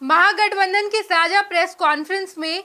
महागठबंधन की साझा press conference में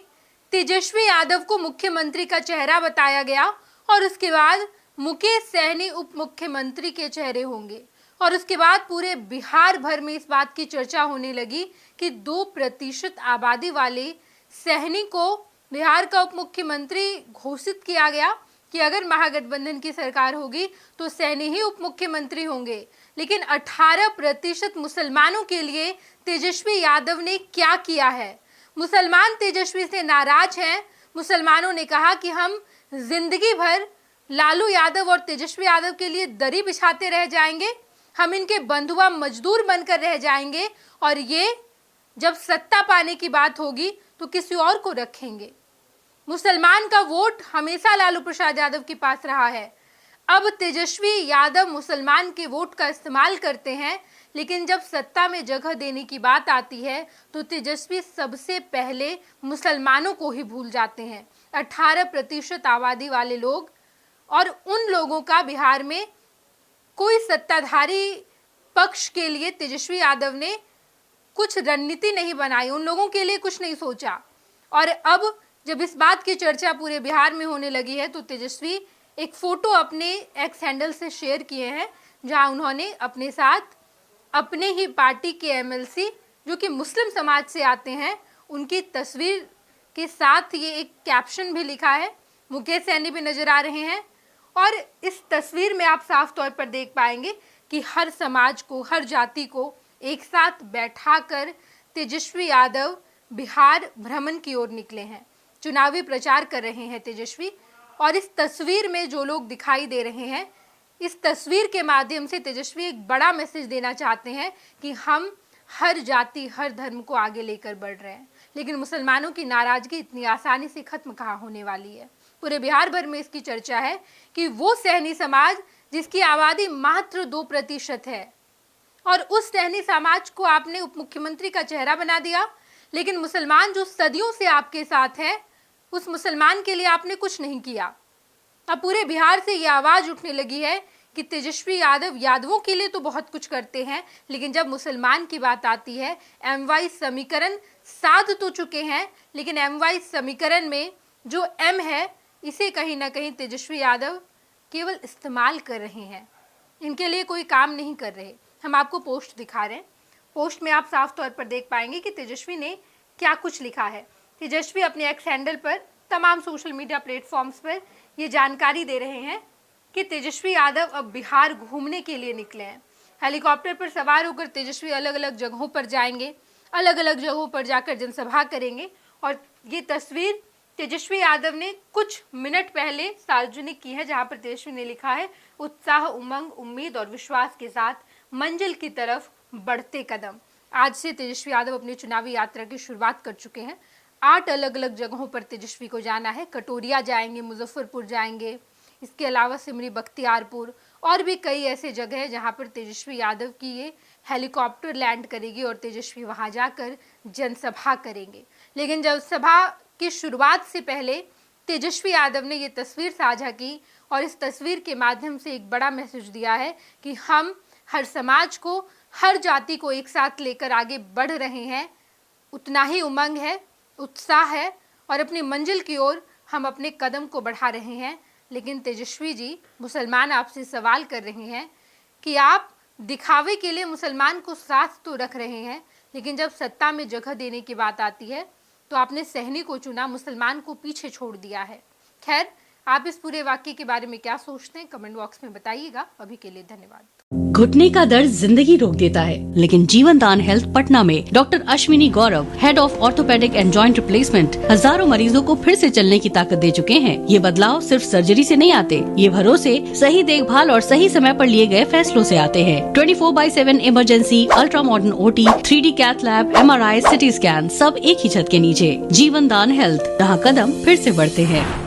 तेजस्वी यादव को मुख्यमंत्री का चेहरा बताया गया और उसके बाद मुकेश सहनी उप मुख्यमंत्री के चेहरे होंगे। और उसके बाद पूरे बिहार भर में इस बात की चर्चा होने लगी कि 2% आबादी वाले सहनी को बिहार का उप मुख्यमंत्री घोषित किया गया कि अगर महागठबंधन की सरकार होगी तो सहनी ही उप मुख्यमंत्री होंगे। लेकिन 18% मुसलमानों के लिए तेजस्वी यादव ने क्या किया है? मुसलमान तेजस्वी से नाराज हैं। मुसलमानों ने कहा कि हम जिंदगी भर लालू यादव और तेजस्वी यादव के लिए दरी बिछाते रह जाएंगे, हम इनके बंधुआ मजदूर बनकर रह जाएंगे और ये जब सत्ता पाने की बात होगी तो किसी और को रखेंगे। मुसलमान का वोट हमेशा लालू प्रसाद यादव के पास रहा है। अब तेजस्वी यादव मुसलमान के वोट का इस्तेमाल करते हैं, लेकिन जब सत्ता में जगह देने की बात आती है तो तेजस्वी सबसे पहले मुसलमानों को ही भूल जाते हैं। 18% आबादी वाले लोग और उन लोगों का बिहार में कोई सत्ताधारी पक्ष के लिए तेजस्वी यादव ने कुछ रणनीति नहीं बनाई, उन लोगों के लिए कुछ नहीं सोचा। और अब जब इस बात की चर्चा पूरे बिहार में होने लगी है तो तेजस्वी एक फोटो अपने एक्स हैंडल से शेयर किए हैं, जहां उन्होंने अपने साथ अपने ही पार्टी के एमएलसी जो कि मुस्लिम समाज से आते हैं उनकी तस्वीर के साथ ये एक कैप्शन भी लिखा है। मुकेश सहनी भी नजर आ रहे हैं और इस तस्वीर में आप साफ तौर पर देख पाएंगे कि हर समाज को, हर जाति को एक साथ बैठाकर तेजस्वी यादव बिहार भ्रमण की ओर निकले हैं, चुनावी प्रचार कर रहे हैं तेजस्वी। और इस तस्वीर में जो लोग दिखाई दे रहे हैं, इस तस्वीर के माध्यम से तेजस्वी एक बड़ा मैसेज देना चाहते हैं कि हम हर जाति, हर धर्म को आगे लेकर बढ़ रहे हैं। लेकिन मुसलमानों की नाराजगी इतनी आसानी से खत्म कहाँ होने वाली है। पूरे बिहार भर में इसकी चर्चा है कि वो सहनी समाज जिसकी आबादी मात्र 2% है और उस सहनी समाज को आपने उप मुख्यमंत्री का चेहरा बना दिया, लेकिन मुसलमान जो सदियों से आपके साथ है उस मुसलमान के लिए आपने कुछ नहीं किया। अब पूरे बिहार से ये आवाज उठने लगी है कि तेजस्वी यादव यादवों के लिए तो बहुत कुछ करते हैं, लेकिन जब मुसलमान की बात आती है, MY समीकरण साध तो चुके हैं, लेकिन MY समीकरण में जो M है इसे कहीं ना कहीं तेजस्वी यादव केवल इस्तेमाल कर रहे हैं, इनके लिए कोई काम नहीं कर रहे। हम आपको पोस्ट दिखा रहे हैं, पोस्ट में आप साफ तौर पर देख पाएंगे कि तेजस्वी ने क्या कुछ लिखा है। तेजस्वी अपने एक्स हैंडल पर तमाम सोशल मीडिया प्लेटफॉर्म्स पर ये जानकारी दे रहे हैं कि तेजस्वी यादव अब बिहार घूमने के लिए निकले हैं। हेलीकॉप्टर पर सवार होकर तेजस्वी अलग अलग जगहों पर जाएंगे, अलग अलग जगहों पर जाकर जनसभा करेंगे। और ये तस्वीर तेजस्वी यादव ने कुछ मिनट पहले सार्वजनिक की है, जहां पर तेजस्वी ने लिखा है, उत्साह, उमंग, उम्मीद और विश्वास के साथ मंजिल की तरफ बढ़ते कदम। आज से तेजस्वी यादव अपनी चुनावी यात्रा की शुरुआत कर चुके हैं। 8 अलग अलग जगहों पर तेजस्वी को जाना है। कटोरिया जाएंगे, मुजफ्फरपुर जाएंगे, इसके अलावा सिमरी बख्तियारपुर और भी कई ऐसे जगह हैं जहां पर तेजस्वी यादव की ये हेलीकॉप्टर लैंड करेगी और तेजस्वी वहां जाकर जनसभा करेंगे। लेकिन जब सभा की शुरुआत से पहले तेजस्वी यादव ने ये तस्वीर साझा की और इस तस्वीर के माध्यम से एक बड़ा मैसेज दिया है कि हम हर समाज को, हर जाति को एक साथ लेकर आगे बढ़ रहे हैं। उतना ही उमंग है, उत्साह है और अपनी मंजिल की ओर हम अपने कदम को बढ़ा रहे हैं। लेकिन तेजस्वी जी, मुसलमान आपसे सवाल कर रहे हैं कि आप दिखावे के लिए मुसलमान को साथ तो रख रहे हैं, लेकिन जब सत्ता में जगह देने की बात आती है तो आपने सहनी को चुना, मुसलमान को पीछे छोड़ दिया है। खैर, आप इस पूरे वाक्य के बारे में क्या सोचते हैं कमेंट बॉक्स में बताइएगा। अभी के लिए धन्यवाद। घुटने का दर्द जिंदगी रोक देता है, लेकिन जीवन दान हेल्थ पटना में doctor Ashwini Gaurav, head of orthopaedic and joint replacement, हजारों मरीजों को फिर से चलने की ताकत दे चुके हैं। ये बदलाव सिर्फ सर्जरी से नहीं आते, ये भरोसे, सही देखभाल और सही समय पर लिए गए फैसलों से आते हैं। 24/7 emergency, ultra modern OT, 3D cath lab, MRI, CT scan, सब एक ही छत के नीचे। जीवन दान हेल्थ, जहाँ कदम फिर से बढ़ते हैं।